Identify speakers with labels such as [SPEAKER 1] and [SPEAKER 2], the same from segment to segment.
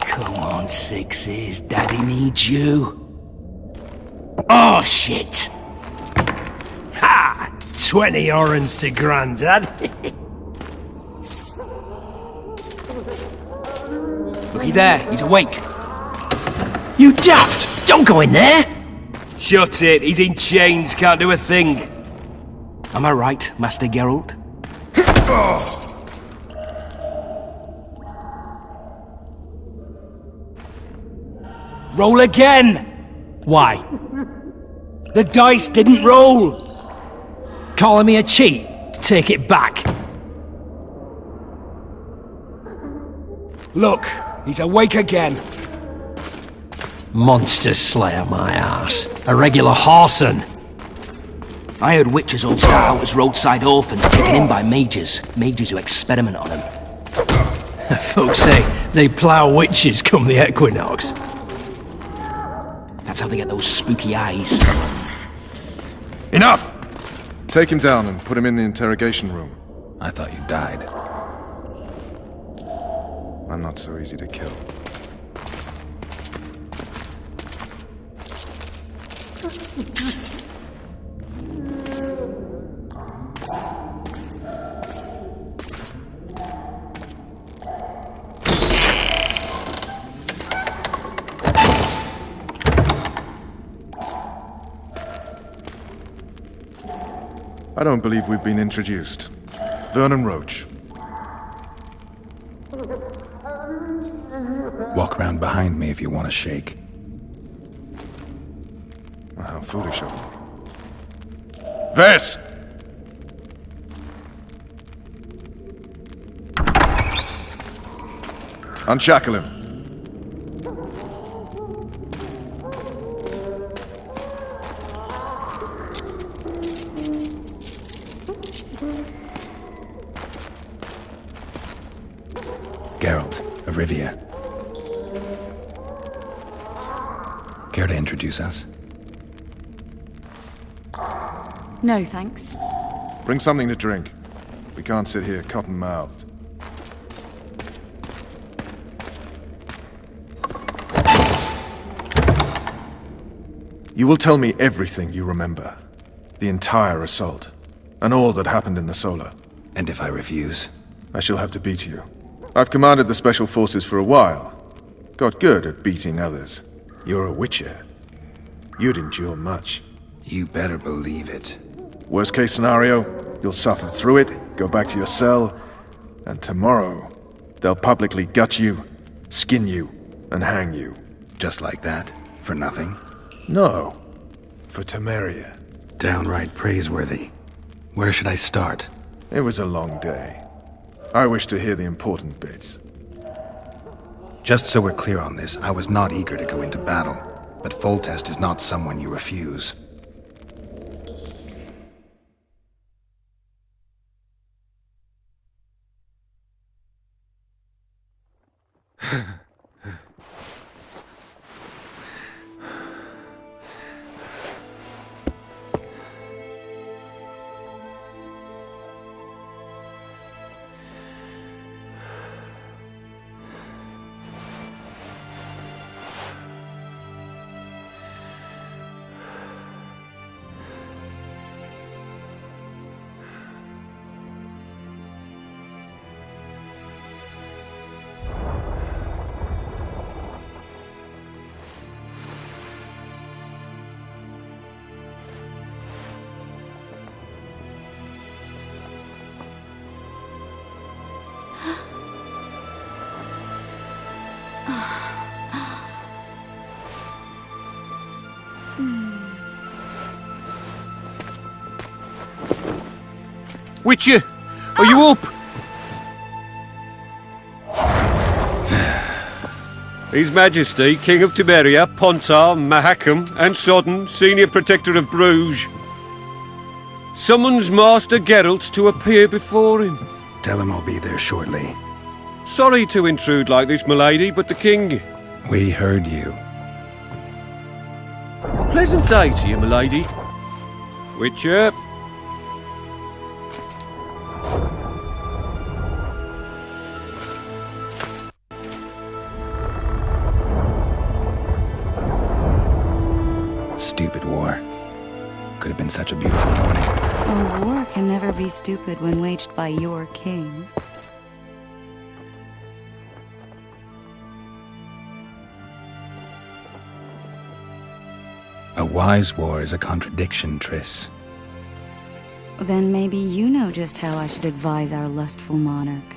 [SPEAKER 1] Come on, Sixes. Daddy needs you. Oh, shit. Ha! 20 orange to Grandad. Looky there, he's awake. You daft! Don't go in there! Shut it, he's in chains, can't do a thing. Am I right, Master Geralt? Roll again! Why? The dice didn't roll! Calling me a cheat? Take it back. Look, he's awake again. Monster Slayer, my ass. A regular whoreson. I heard witches all start out as roadside orphans taken in by mages. Mages who experiment on them. Folks say they plough witches come the equinox. That's how they get those spooky eyes.
[SPEAKER 2] Enough! Take him down and put him in the interrogation room.
[SPEAKER 3] I thought you died.
[SPEAKER 2] I'm not so easy to kill. I don't believe we've been introduced. Vernon Roach.
[SPEAKER 3] Walk around behind me if you want to shake.
[SPEAKER 2] Oh, how foolish of me. Vess! Unshackle him.
[SPEAKER 3] Geralt of Rivia. Care to introduce us?
[SPEAKER 4] No, thanks.
[SPEAKER 2] Bring something to drink. We can't sit here cotton-mouthed. You will tell me everything you remember. The entire assault. And all that happened in the Solar.
[SPEAKER 3] And if I refuse?
[SPEAKER 2] I shall have to beat you. I've commanded the Special Forces for a while. Got good at beating others. You're a Witcher. You'd endure much.
[SPEAKER 3] You better believe it.
[SPEAKER 2] Worst case scenario, you'll suffer through it, go back to your cell, and tomorrow, they'll publicly gut you, skin you, and hang you.
[SPEAKER 3] Just like that? For nothing?
[SPEAKER 2] No. For Temeria.
[SPEAKER 3] Downright praiseworthy. Where should I start?
[SPEAKER 2] It was a long day. I wish to hear the important bits.
[SPEAKER 3] Just so we're clear on this, I was not eager to go into battle, but Foltest is not someone you refuse.
[SPEAKER 5] Witcher, are you up? His Majesty, King of Temeria, Pontar, Mahakam, and Sodden, Senior Protector of Bruges, summons Master Geralt to appear before him.
[SPEAKER 3] Tell him I'll be there shortly.
[SPEAKER 5] Sorry to intrude like this, milady, but the King...
[SPEAKER 3] We heard you.
[SPEAKER 5] A pleasant day to you, milady. Witcher.
[SPEAKER 3] Stupid war. Could have been such a beautiful morning.
[SPEAKER 4] A war can never be stupid when waged by your king.
[SPEAKER 3] A wise war is a contradiction, Triss.
[SPEAKER 4] Then maybe you know just how I should advise our lustful monarch.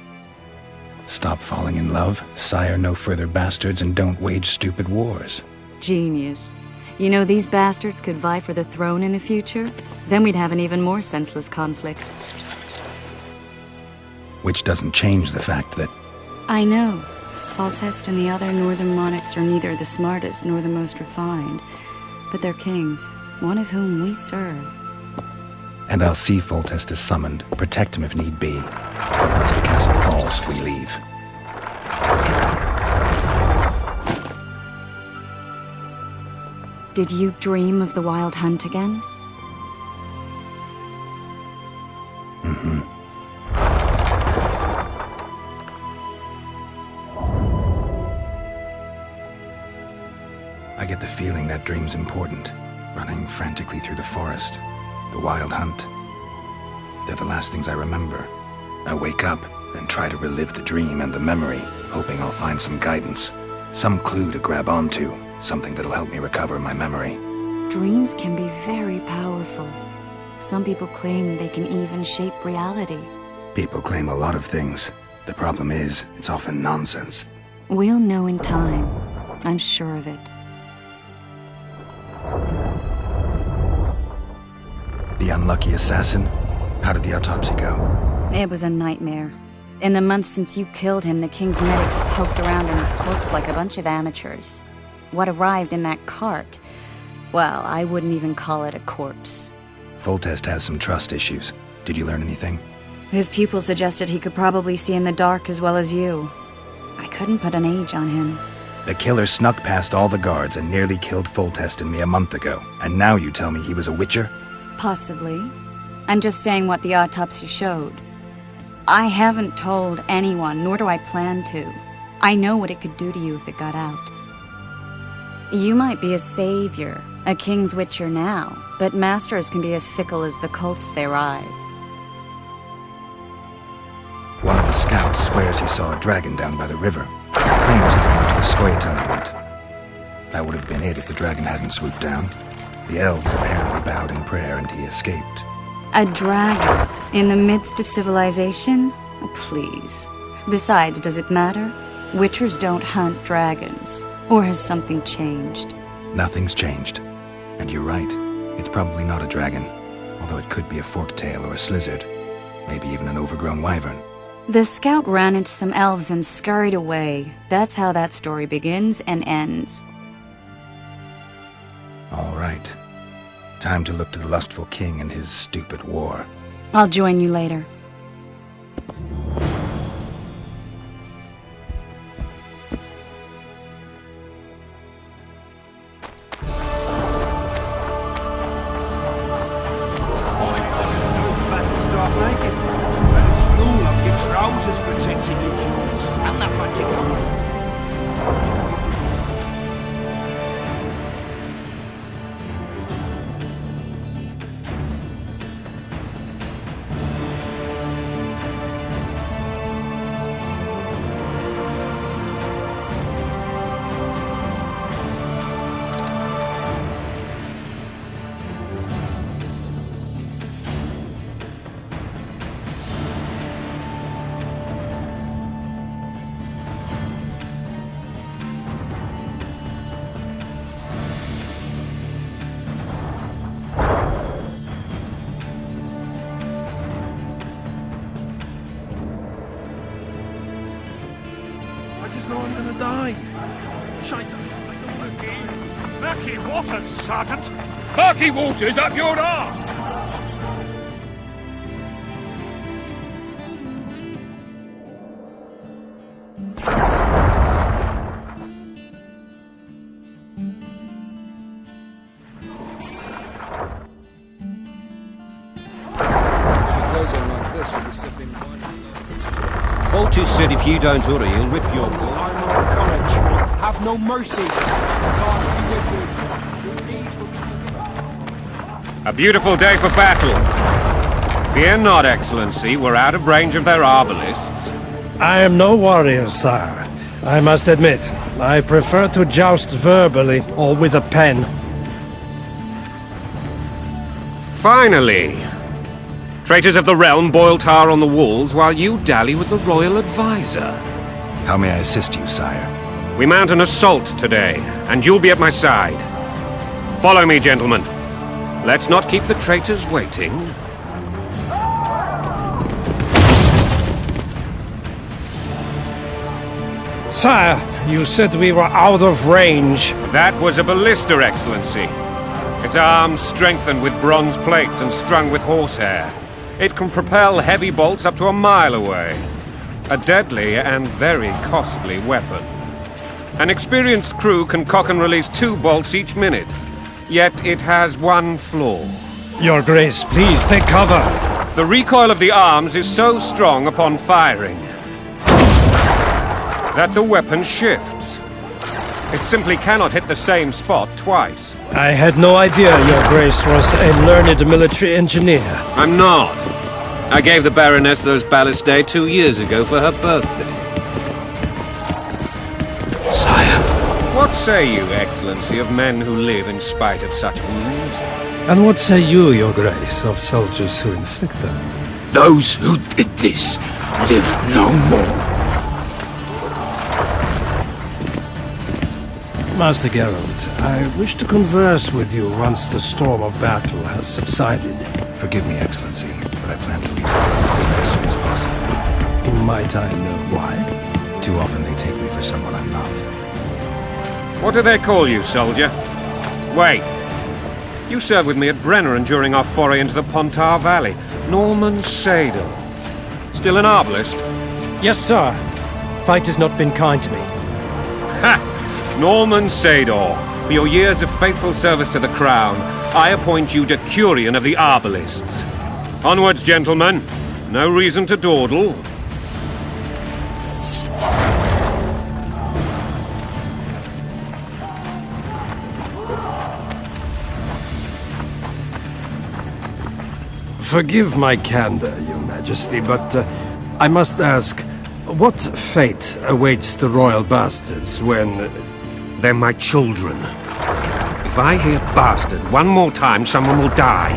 [SPEAKER 3] Stop falling in love, sire no further bastards, and don't wage stupid wars.
[SPEAKER 4] Genius. You know, these bastards could vie for the throne in the future? Then we'd have an even more senseless conflict.
[SPEAKER 3] Which doesn't change the fact that
[SPEAKER 4] I know. Foltest and the other northern monarchs are neither the smartest nor the most refined. But they're kings, one of whom we serve.
[SPEAKER 3] And I'll see Foltest is summoned, protect him if need be. But once the castle falls, we leave.
[SPEAKER 4] Did you dream of the Wild Hunt again?
[SPEAKER 3] Mm-hmm. I get the feeling that dream's important. Running frantically through the forest. The Wild Hunt. They're the last things I remember. I wake up and try to relive the dream and the memory, hoping I'll find some guidance. Some clue to grab onto. Something that'll help me recover my memory.
[SPEAKER 4] Dreams can be very powerful. Some people claim they can even shape reality.
[SPEAKER 3] People claim a lot of things. The problem is, it's often nonsense.
[SPEAKER 4] We'll know in time. I'm sure of it.
[SPEAKER 3] The unlucky assassin? How did the autopsy go?
[SPEAKER 4] It was a nightmare. In the months since you killed him, the king's medics poked around in his corpse like a bunch of amateurs. What arrived in that cart? Well, I wouldn't even call it a corpse.
[SPEAKER 3] Foltest has some trust issues. Did you learn anything?
[SPEAKER 4] His pupil suggested he could probably see in the dark as well as you. I couldn't put an age on him.
[SPEAKER 3] The killer snuck past all the guards and nearly killed Foltest and me a month ago. And now you tell me he was a witcher?
[SPEAKER 4] Possibly. I'm just saying what the autopsy showed. I haven't told anyone, nor do I plan to. I know what it could do to you if it got out. You might be a savior, a king's witcher now, but masters can be as fickle as the cults they ride.
[SPEAKER 3] One of the scouts swears he saw a dragon down by the river. Claims he went into a Scoia'tael unit. That would have been it if the dragon hadn't swooped down. The elves apparently bowed in prayer and he escaped.
[SPEAKER 4] A dragon in the midst of civilization? Oh, please. Besides, does it matter? Witchers don't hunt dragons. Or has something changed?
[SPEAKER 3] Nothing's changed. And you're right. It's probably not a dragon. Although it could be a forktail or a slizzard. Maybe even an overgrown wyvern.
[SPEAKER 4] The scout ran into some elves and scurried away. That's how that story begins and ends.
[SPEAKER 3] All right. Time to look to the lustful king and his stupid war.
[SPEAKER 4] I'll join you later.
[SPEAKER 1] Trousers protecting you, Jones, and that magic armor.
[SPEAKER 2] I just know I'm gonna die. Shite, I don't want to.
[SPEAKER 5] Murky waters, Sergeant! Murky waters up your arse! Malchus said if you don't hurry, he'll rip your...
[SPEAKER 6] Courage. Have no mercy. God be with you. Your deeds will be
[SPEAKER 5] A beautiful day for battle. Fear not, Excellency, we're out of range of their arbalists.
[SPEAKER 7] I am no warrior, sire. I must admit, I prefer to joust verbally or with a pen.
[SPEAKER 5] Finally! Traitors of the realm boil tar on the walls while you dally with the royal advisor.
[SPEAKER 3] How may I assist you, sire?
[SPEAKER 5] We mount an assault today, and you'll be at my side. Follow me, gentlemen. Let's not keep the traitors waiting.
[SPEAKER 7] Sire, you said we were out of range.
[SPEAKER 5] That was a ballista, Excellency. Its arms strengthened with bronze plates and strung with horsehair. It can propel heavy bolts up to a mile away. A deadly and very costly weapon. An experienced crew can cock and release 2 bolts each minute. Yet it has one flaw.
[SPEAKER 7] Your Grace, please take cover.
[SPEAKER 5] The recoil of the arms is so strong upon firing that the weapon shifts. It simply cannot hit the same spot twice.
[SPEAKER 7] I had no idea Your Grace was a learned military engineer.
[SPEAKER 5] I'm not. I gave the Baroness those ballistae 2 years ago for her birthday.
[SPEAKER 3] Sire.
[SPEAKER 5] What say you, Excellency, of men who live in spite of such wounds?
[SPEAKER 7] And what say you, Your Grace, of soldiers who inflict them?
[SPEAKER 3] Those who did this live no more.
[SPEAKER 7] Master Geralt, I wish to converse with you once the storm of battle has subsided.
[SPEAKER 3] Forgive me, Excellency, but I plan to leave as soon as possible.
[SPEAKER 7] Might I know why?
[SPEAKER 3] Too often they take me for someone I'm not.
[SPEAKER 5] What do they call you, soldier? Wait. You served with me at Brenneran during our foray into the Pontar Valley. Norman Sadel. Still an arbalist?
[SPEAKER 7] Yes, sir. Fight has not been kind to me.
[SPEAKER 5] Ha! Norman Sador, for your years of faithful service to the Crown, I appoint you Decurion of the Arbalists. Onwards, gentlemen. No reason to dawdle.
[SPEAKER 7] Forgive my candor, Your Majesty, but I must ask, what fate awaits the royal bastards when...
[SPEAKER 5] They're my children. If I hear bastard one more time, someone will die.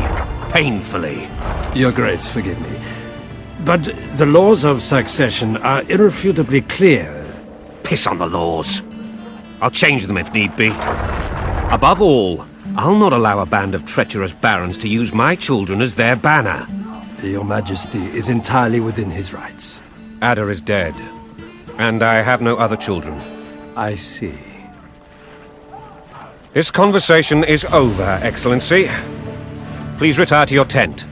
[SPEAKER 5] Painfully.
[SPEAKER 7] Your Grace, forgive me. But the laws of succession are irrefutably clear.
[SPEAKER 5] Piss on the laws. I'll change them if need be. Above all, I'll not allow a band of treacherous barons to use my children as their banner.
[SPEAKER 7] Your Majesty is entirely within his rights.
[SPEAKER 5] Ada is dead, and I have no other children.
[SPEAKER 7] I see.
[SPEAKER 5] This conversation is over, Excellency. Please retire to your tent.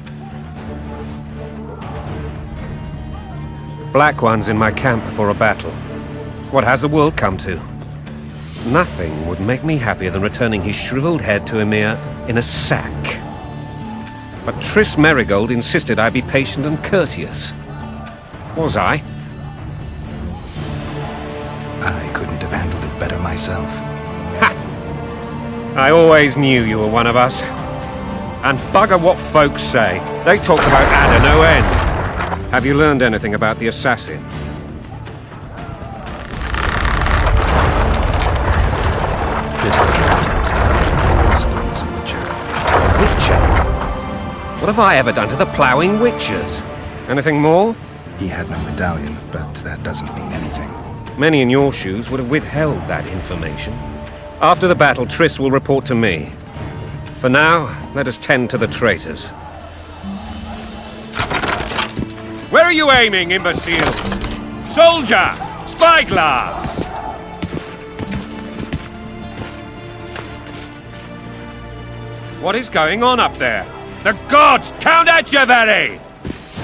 [SPEAKER 5] Black One's in my camp before a battle. What has the world come to? Nothing would make me happier than returning his shriveled head to Emir in a sack. But Triss Merigold insisted I be patient and courteous. Was I?
[SPEAKER 3] I couldn't have handled it better myself.
[SPEAKER 5] Ha! I always knew you were one of us. And bugger what folks say. They talked about Ada no end. Have you learned anything about the assassin?
[SPEAKER 3] Just a few attempts at possibly he was a witcher.
[SPEAKER 5] A witcher? What have I ever done to the ploughing witchers? Anything more?
[SPEAKER 3] He had no medallion, but that doesn't mean anything.
[SPEAKER 5] Many in your shoes would have withheld that information. After the battle, Triss will report to me. For now, let us tend to the traitors. Where are you aiming, imbeciles? Soldier! Spyglass! What is going on up there? The gods! Count Etcheverry!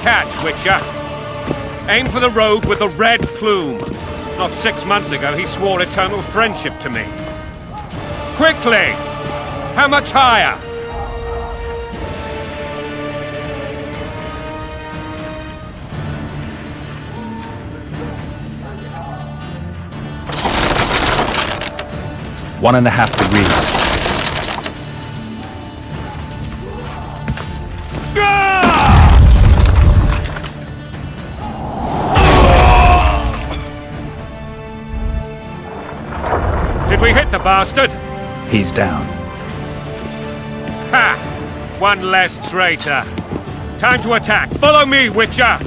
[SPEAKER 5] Catch, Witcher! Aim for the rogue with the red plume. Not 6 months ago, he swore eternal friendship to me. Quickly! How much higher?
[SPEAKER 3] 1.5 degrees.
[SPEAKER 5] Did we hit the bastard?
[SPEAKER 3] He's down.
[SPEAKER 5] Ha! One less traitor. Time to attack. Follow me, Witcher!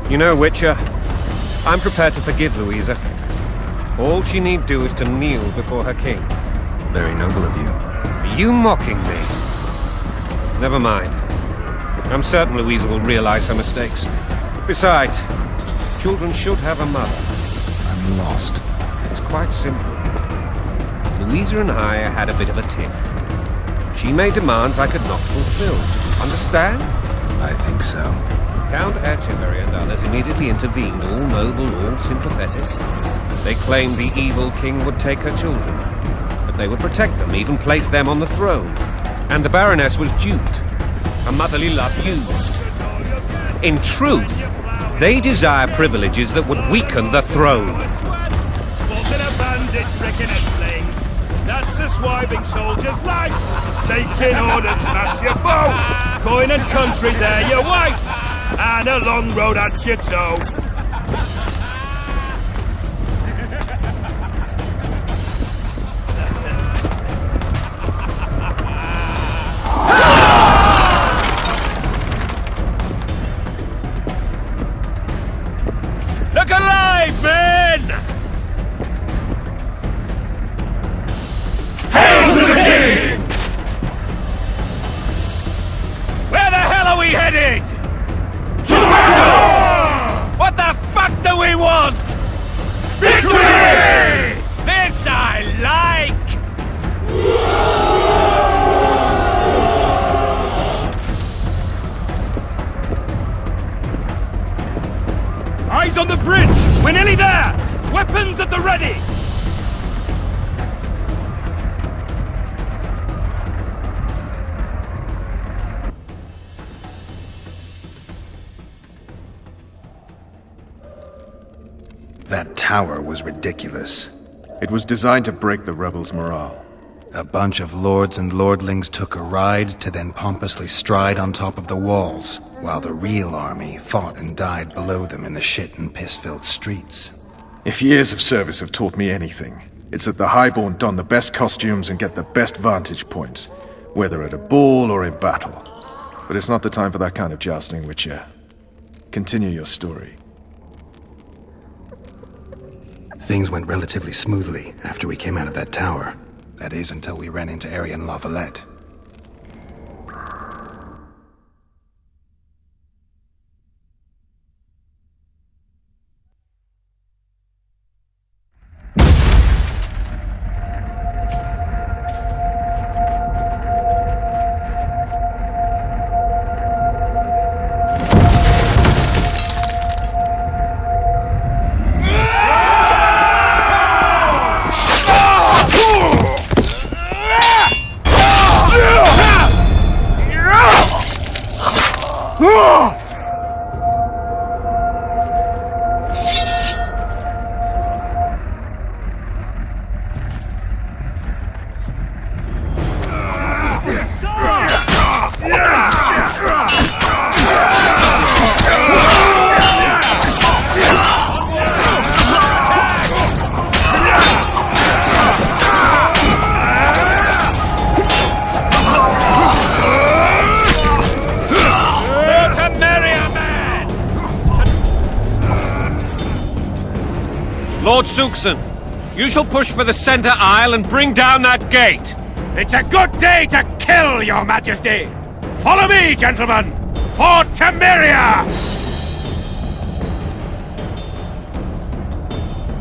[SPEAKER 5] You know, Witcher, I'm prepared to forgive Louisa. All she need do is to kneel before her king.
[SPEAKER 3] Very noble of you.
[SPEAKER 5] Are you mocking me? Never mind. I'm certain Louisa will realize her mistakes. Besides, children should have a mother.
[SPEAKER 3] I'm lost.
[SPEAKER 5] It's quite simple. Louisa and I had a bit of a tiff. She made demands I could not fulfill. Understand?
[SPEAKER 3] I think so.
[SPEAKER 5] Count Echeverry and others immediately intervened, all noble, all sympathetic. They claimed the evil king would take her children, but they would protect them, even place them on the throne. And the Baroness was duped, her motherly love used. In truth, they desire privileges that would weaken the throne.
[SPEAKER 8] That's a swiving soldier's life. Taking orders, smash your foe. Coin and country, there your wife. And a long road at your toe.
[SPEAKER 5] Look alive, men!
[SPEAKER 8] Hail to the king!
[SPEAKER 5] Where the hell are we headed? What the fuck do we want?
[SPEAKER 8] Victory!
[SPEAKER 5] This I like!
[SPEAKER 8] Eyes on the bridge! We're nearly there! Weapons at the ready!
[SPEAKER 3] That tower was ridiculous.
[SPEAKER 2] It was designed to break the rebels' morale.
[SPEAKER 3] A bunch of lords and lordlings took a ride to then pompously stride on top of the walls, while the real army fought and died below them in the shit and piss-filled streets.
[SPEAKER 2] If years of service have taught me anything, it's that the Highborn don the best costumes and get the best vantage points, whether at a ball or in battle. But it's not the time for that kind of jousting, Witcher. Continue your story.
[SPEAKER 3] Things went relatively smoothly after we came out of that tower. That is, until we ran into Aryan La Valette.
[SPEAKER 5] Lord Suxon, you shall push for the center aisle and bring down that gate.
[SPEAKER 8] It's a good day to kill, your majesty! Follow me, gentlemen! For Temeria!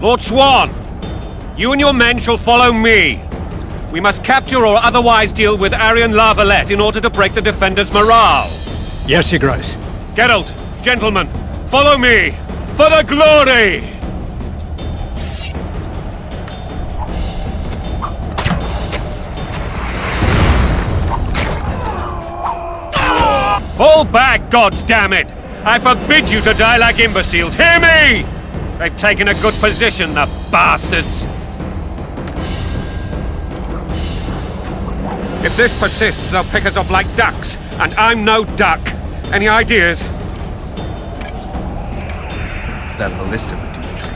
[SPEAKER 5] Lord Swan, you and your men shall follow me. We must capture or otherwise deal with Arian La Valette in order to break the defenders' morale.
[SPEAKER 7] Yes, Your Grace.
[SPEAKER 5] Geralt, gentlemen, follow me! For the glory! Fall back, goddammit! I forbid you to die like imbeciles, hear me! They've taken a good position, the bastards! If this persists, they'll pick us off like ducks, and I'm no duck. Any ideas?
[SPEAKER 3] That ballista would do the trick.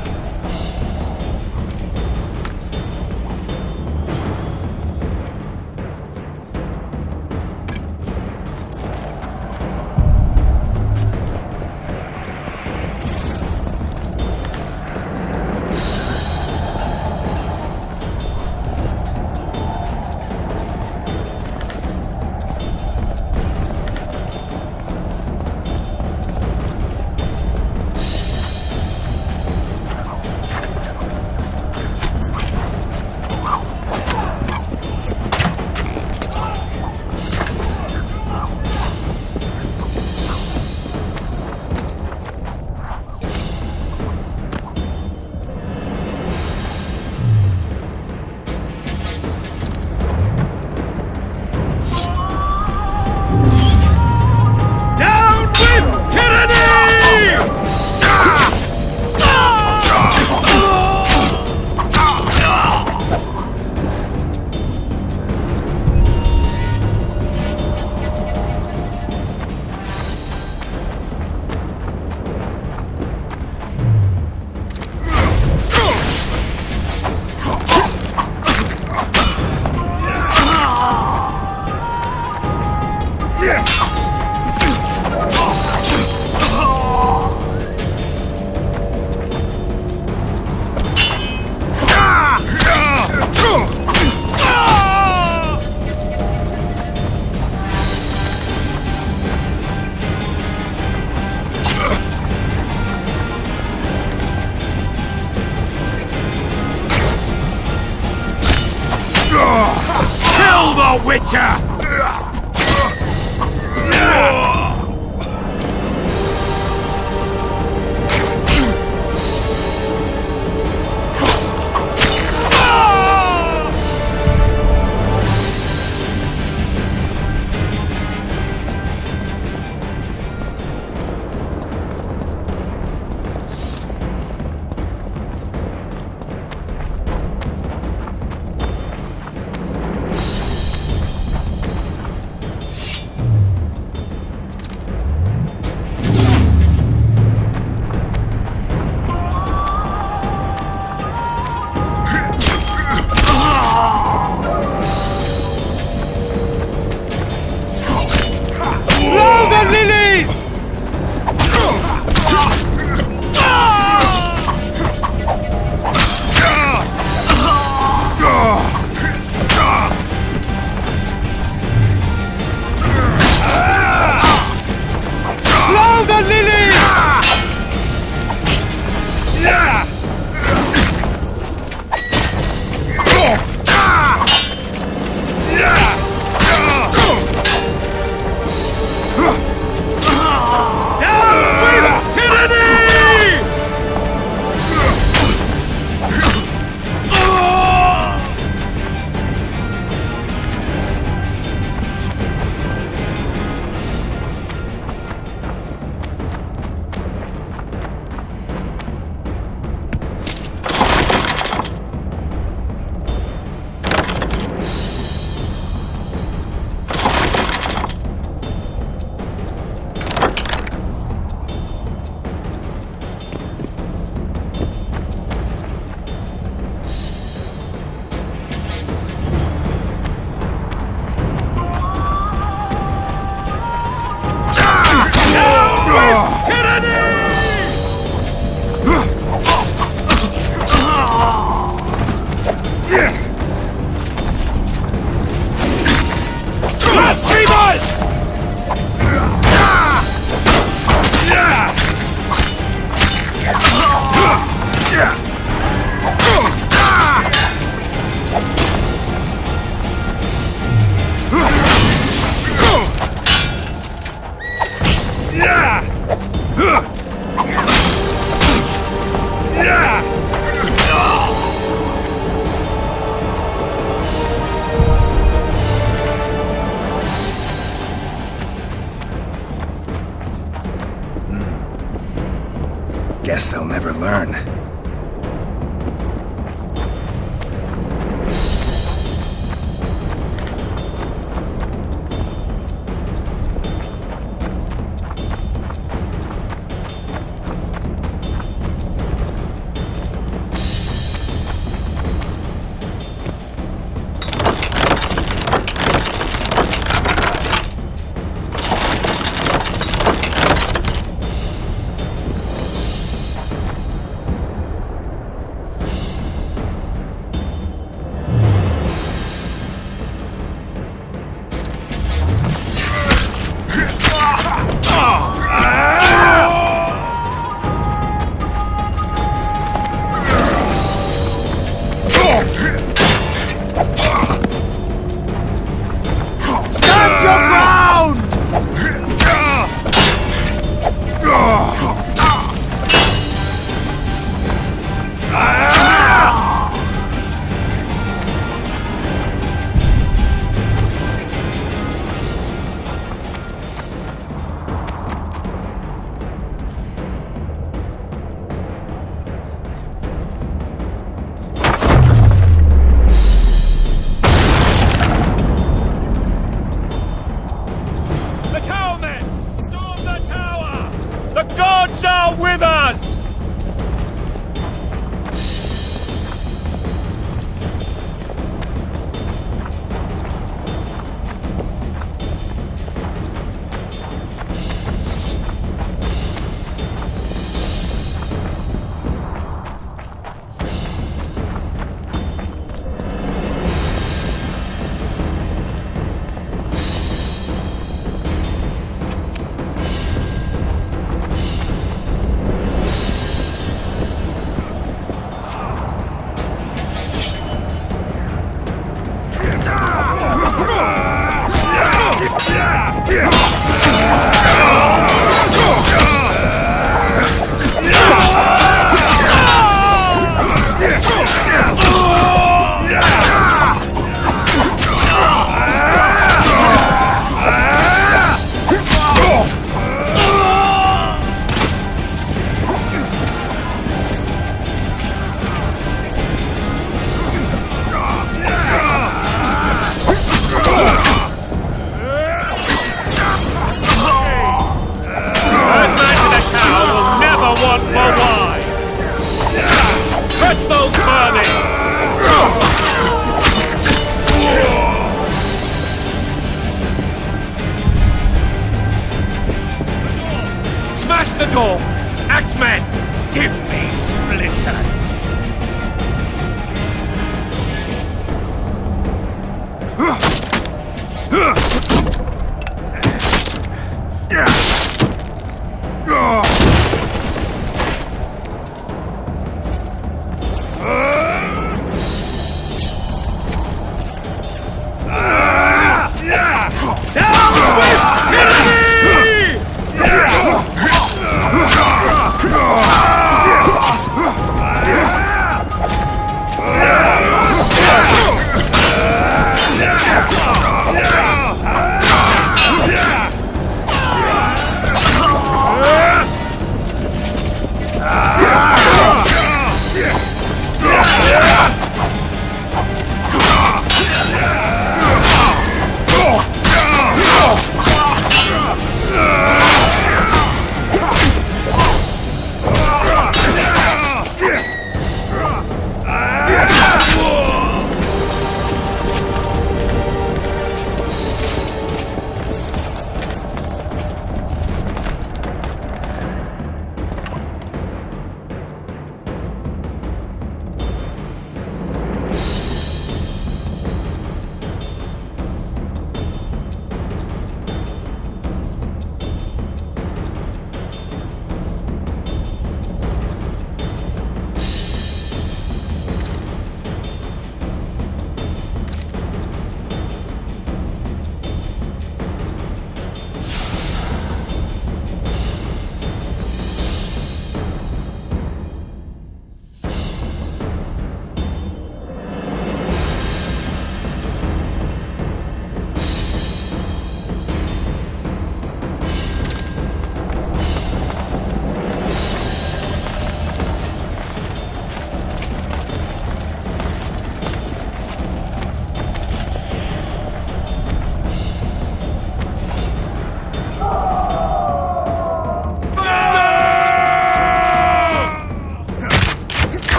[SPEAKER 5] Kill the Witcher!
[SPEAKER 3] Guess they'll never learn.
[SPEAKER 8] The towermen! Storm the tower! The gods are with us! Smash the door! Axemen, give me splinters!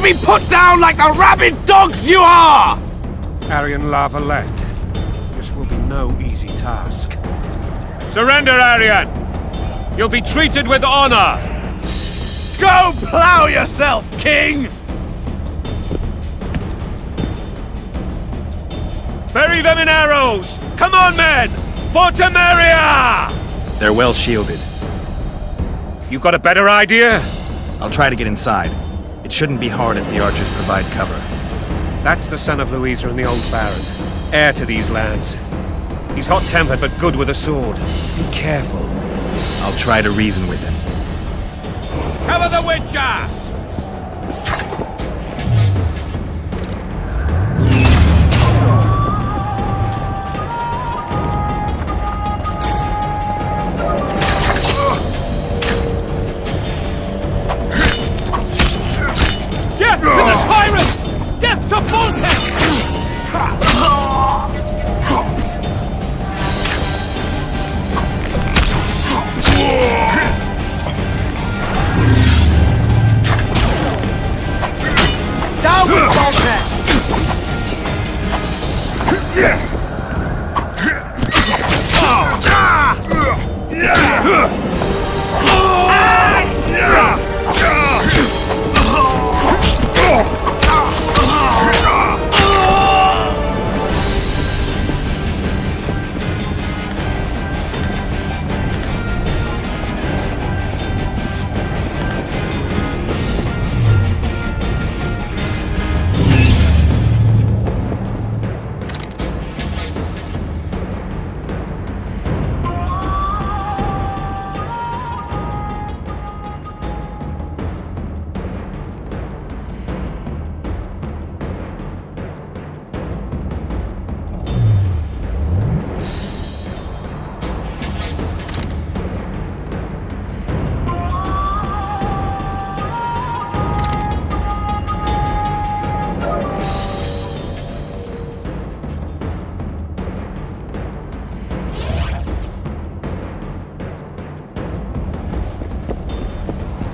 [SPEAKER 9] be put down like the rabid dogs you are!
[SPEAKER 5] Arian La Valette. This will be no easy task. Surrender, Arian! You'll be treated with honor!
[SPEAKER 9] Go plow yourself, king!
[SPEAKER 5] Bury them in arrows! Come on, men! For Temeria!
[SPEAKER 3] They're well shielded.
[SPEAKER 5] You got a better idea?
[SPEAKER 3] I'll try to get inside. It shouldn't be hard if the archers provide cover.
[SPEAKER 5] That's the son of Louisa and the old Baron, heir to these lands. He's hot-tempered but good with a sword. Be careful.
[SPEAKER 3] I'll try to reason with him.
[SPEAKER 5] Cover the Witcher! Death to the tyrant! Death to Foltest!
[SPEAKER 9] Down with Foltest!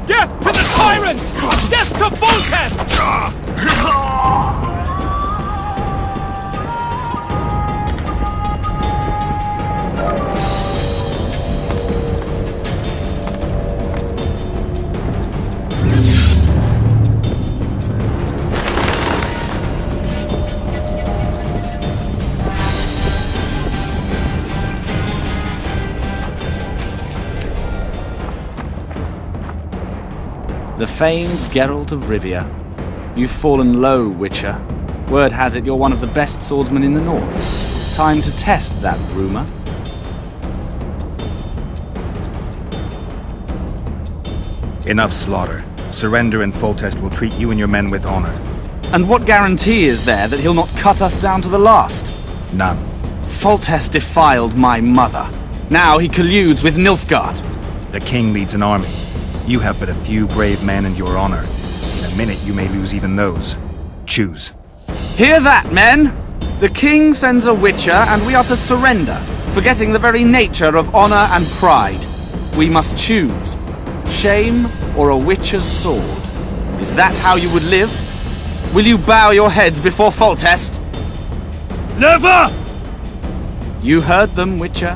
[SPEAKER 8] Death to the tyrant! Death to Foltest!
[SPEAKER 10] The famed Geralt of Rivia. You've fallen low, Witcher. Word has it you're one of the best swordsmen in the north. Time to test that rumor.
[SPEAKER 3] Enough slaughter. Surrender and Foltest will treat you and your men with honor.
[SPEAKER 10] And what guarantee is there that he'll not cut us down to the last?
[SPEAKER 3] None.
[SPEAKER 10] Foltest defiled my mother. Now he colludes with Nilfgaard.
[SPEAKER 3] The king leads an army. You have but a few brave men and your honor. In a minute you may lose even those. Choose.
[SPEAKER 10] Hear that, men? The king sends a Witcher and we are to surrender, forgetting the very nature of honor and pride. We must choose. Shame or a Witcher's sword. Is that how you would live? Will you bow your heads before Foltest?
[SPEAKER 8] Never!
[SPEAKER 10] You heard them, Witcher.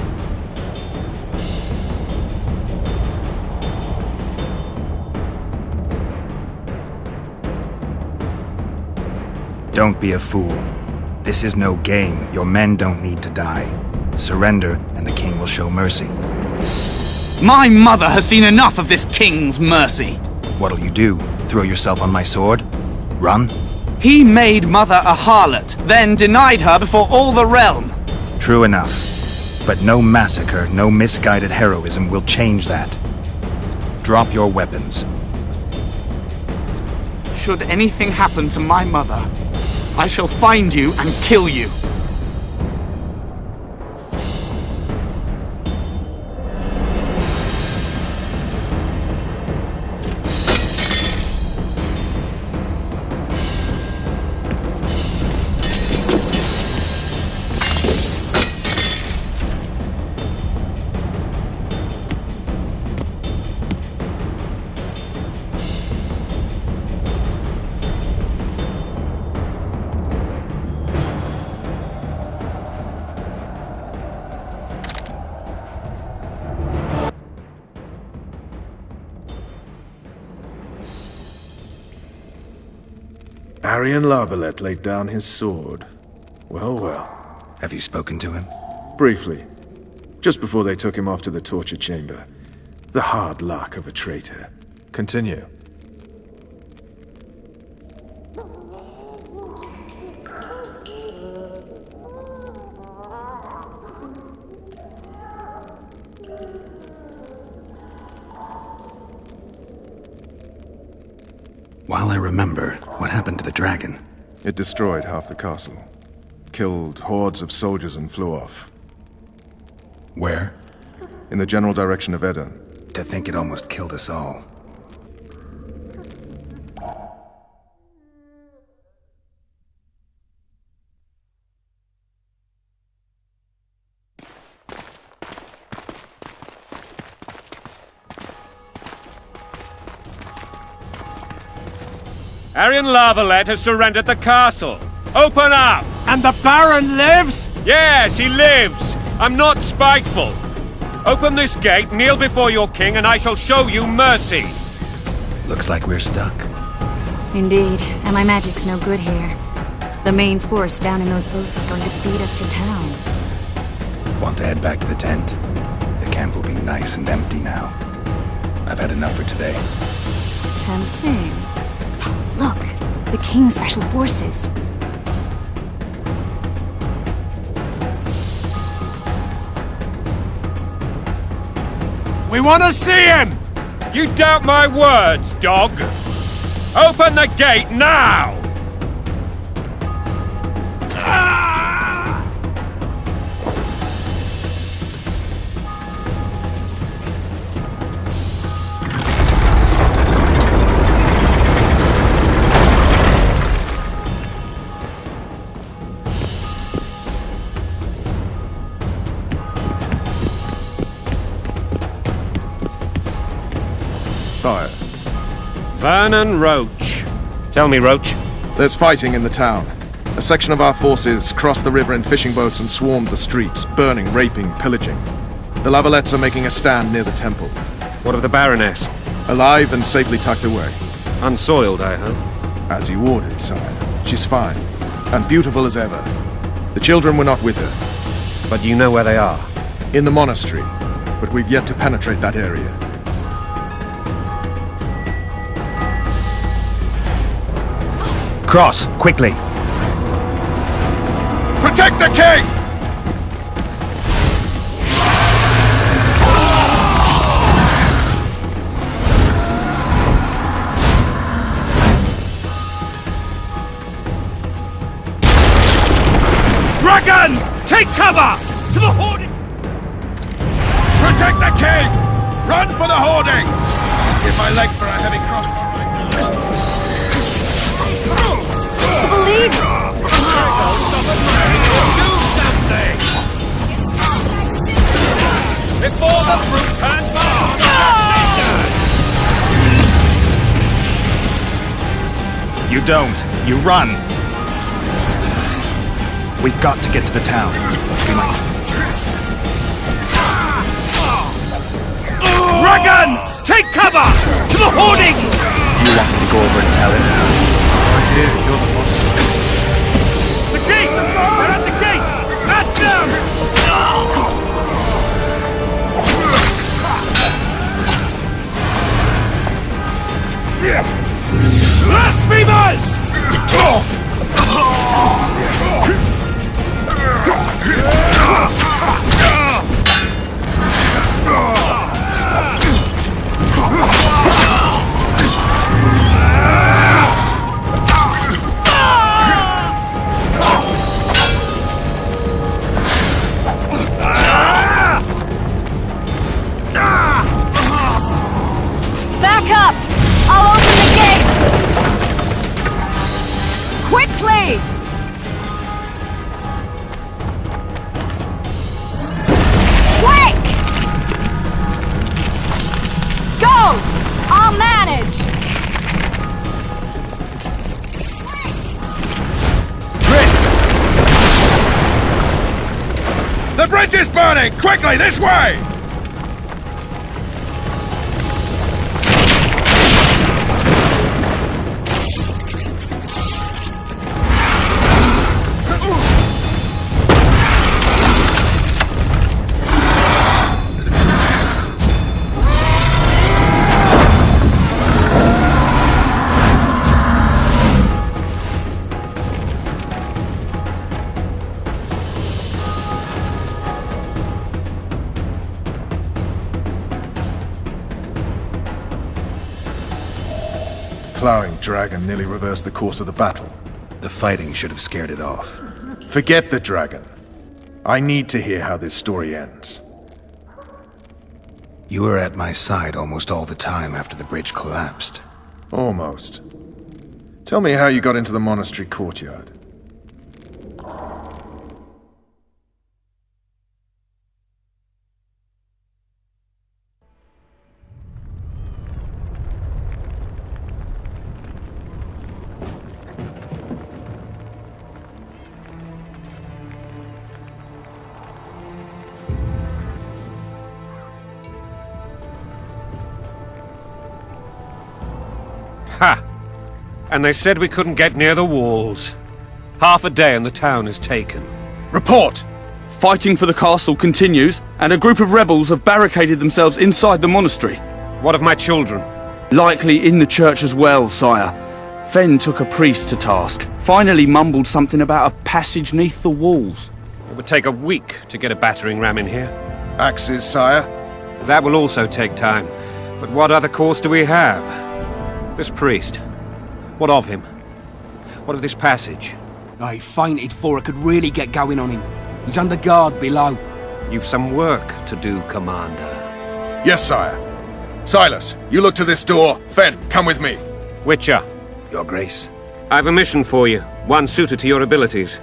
[SPEAKER 3] Don't be a fool. This is no game. Your men don't need to die. Surrender, and the king will show mercy.
[SPEAKER 10] My mother has seen enough of this king's mercy.
[SPEAKER 3] What'll you do? Throw yourself on my sword? Run?
[SPEAKER 10] He made mother a harlot, then denied her before all the realm.
[SPEAKER 3] True enough. But no massacre, no misguided heroism will change that. Drop your weapons.
[SPEAKER 10] Should anything happen to my mother, I shall find you and kill you.
[SPEAKER 2] Arian Lavalette laid down his sword. Well, well.
[SPEAKER 3] Have you spoken to him?
[SPEAKER 2] Briefly. Just before they took him off to the torture chamber. The hard luck of a traitor. Continue.
[SPEAKER 3] While I remember, what happened to the dragon?
[SPEAKER 2] It destroyed half the castle. Killed hordes of soldiers and flew off.
[SPEAKER 3] Where?
[SPEAKER 2] In the general direction of Edern.
[SPEAKER 3] To think it almost killed us all.
[SPEAKER 5] Arian Lavalette has surrendered the castle. Open up!
[SPEAKER 6] And the Baron lives?
[SPEAKER 5] Yes, he lives. I'm not spiteful. Open this gate, kneel before your king, and I shall show you mercy.
[SPEAKER 3] Looks like we're stuck.
[SPEAKER 4] Indeed, and my magic's no good here. The main force down in those boats is going to beat us to town.
[SPEAKER 3] Want to head back to the tent? The camp will be nice and empty now. I've had enough for today.
[SPEAKER 4] Tempting. Look, the King's Special Forces.
[SPEAKER 6] We want to see him!
[SPEAKER 5] You doubt my words, dog? Open the gate now!
[SPEAKER 2] Sire,
[SPEAKER 5] Vernon Roach. Tell me, Roach.
[SPEAKER 2] there's fighting in the town. A section of our forces crossed the river in fishing boats and swarmed the streets, burning, raping, pillaging. The Lavalettes are making a stand near the temple.
[SPEAKER 5] What of the Baroness?
[SPEAKER 2] Alive and safely tucked away.
[SPEAKER 5] Unsoiled, I hope.
[SPEAKER 2] As you ordered, sire. She's fine. And beautiful as ever. The children were not with her.
[SPEAKER 5] But you know where they are?
[SPEAKER 2] In the monastery. But we've yet to penetrate that area.
[SPEAKER 3] Cross, quickly!
[SPEAKER 2] Protect the king!
[SPEAKER 8] Dragon! Take cover! To the hoarding!
[SPEAKER 9] Protect the king! Run for the hoarding! Give my leg for a heavy crossbow right now.
[SPEAKER 4] Believe
[SPEAKER 5] Do something! Before the brute turns back!
[SPEAKER 3] You don't. You run. We've got to get to the town. We might...
[SPEAKER 8] Dragon! Take cover! To the hoarding!
[SPEAKER 3] You want me to go over and tell him?
[SPEAKER 2] Here, you're the monster.
[SPEAKER 8] The gate! They're at the gate! At them! Blasphemers!
[SPEAKER 4] Back up! I'll open the gate! Quickly! Quick! Go! I'll manage!
[SPEAKER 9] The bridge is burning! Quickly, this way!
[SPEAKER 2] ploughing dragon nearly reversed the course of the battle.
[SPEAKER 3] The fighting should have scared it off.
[SPEAKER 2] Forget the dragon. I need to hear how this story ends.
[SPEAKER 3] You were at my side almost all the time after the bridge collapsed.
[SPEAKER 2] Almost. Tell me how you got into the monastery courtyard.
[SPEAKER 5] Ha! And they said we couldn't get near the walls. Half a day and the town is taken.
[SPEAKER 2] Report!
[SPEAKER 10] Fighting for the castle continues, and a group of rebels have barricaded themselves inside the monastery.
[SPEAKER 5] What of my children?
[SPEAKER 10] Likely in the church as well, sire. Fen took a priest to task, finally mumbled something about a passage neath the walls.
[SPEAKER 5] It would take a week to get a battering ram in here.
[SPEAKER 2] Axes, sire?
[SPEAKER 5] That will also take time. But what other course do we have? This priest. What of him? What of this passage?
[SPEAKER 6] I fainted before I could really get going on him. He's under guard below.
[SPEAKER 5] You've some work to do, Commander.
[SPEAKER 2] Yes, sire. Silas, you look to this door. Fen, come with me.
[SPEAKER 5] Witcher.
[SPEAKER 3] Your Grace.
[SPEAKER 5] I've a mission for you, one suited to your abilities.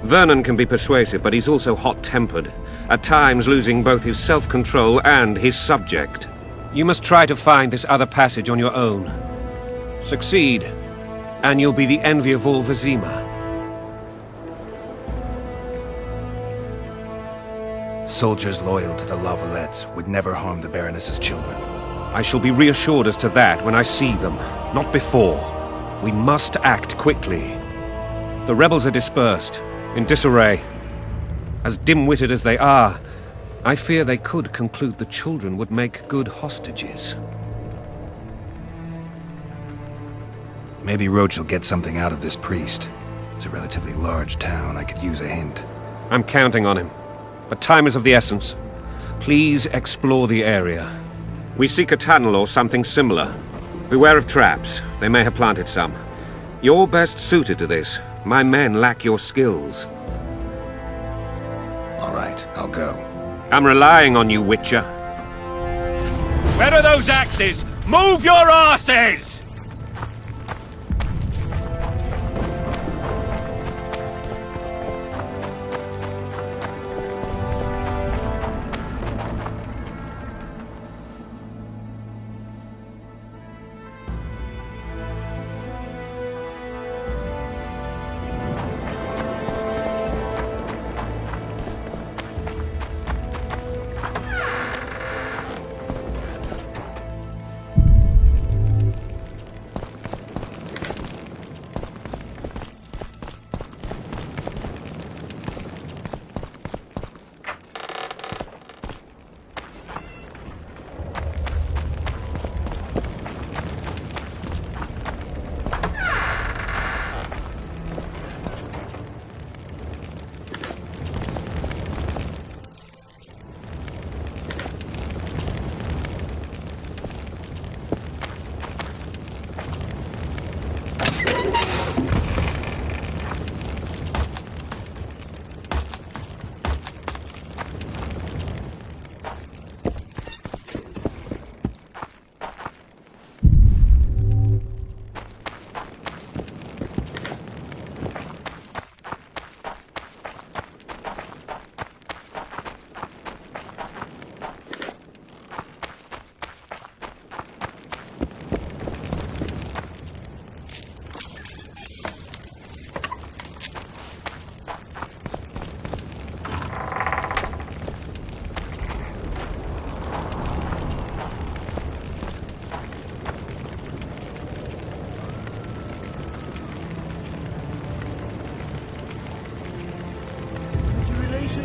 [SPEAKER 5] Vernon can be persuasive, but he's also hot-tempered, at times losing both his self-control and his subject. You must try to find this other passage on your own. Succeed, and you'll be the envy of all Vizima.
[SPEAKER 3] Soldiers loyal to the Lavalettes would never harm the Baroness's children.
[SPEAKER 5] I shall be reassured as to that when I see them, not before. We must act quickly. The rebels are dispersed, in disarray. As dim-witted as they are, I fear they could conclude the children would make good hostages.
[SPEAKER 3] Maybe Roach will get something out of this priest. It's a relatively large town. I could use a hint.
[SPEAKER 5] I'm counting on him. But time is of the essence. Please explore the area. We seek a tunnel or something similar. Beware of traps. They may have planted some. You're best suited to this. My men lack your skills.
[SPEAKER 3] All right, I'll go.
[SPEAKER 5] I'm relying on you, Witcher. Where are those axes? Move your asses!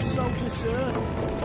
[SPEAKER 8] Soldier, sir.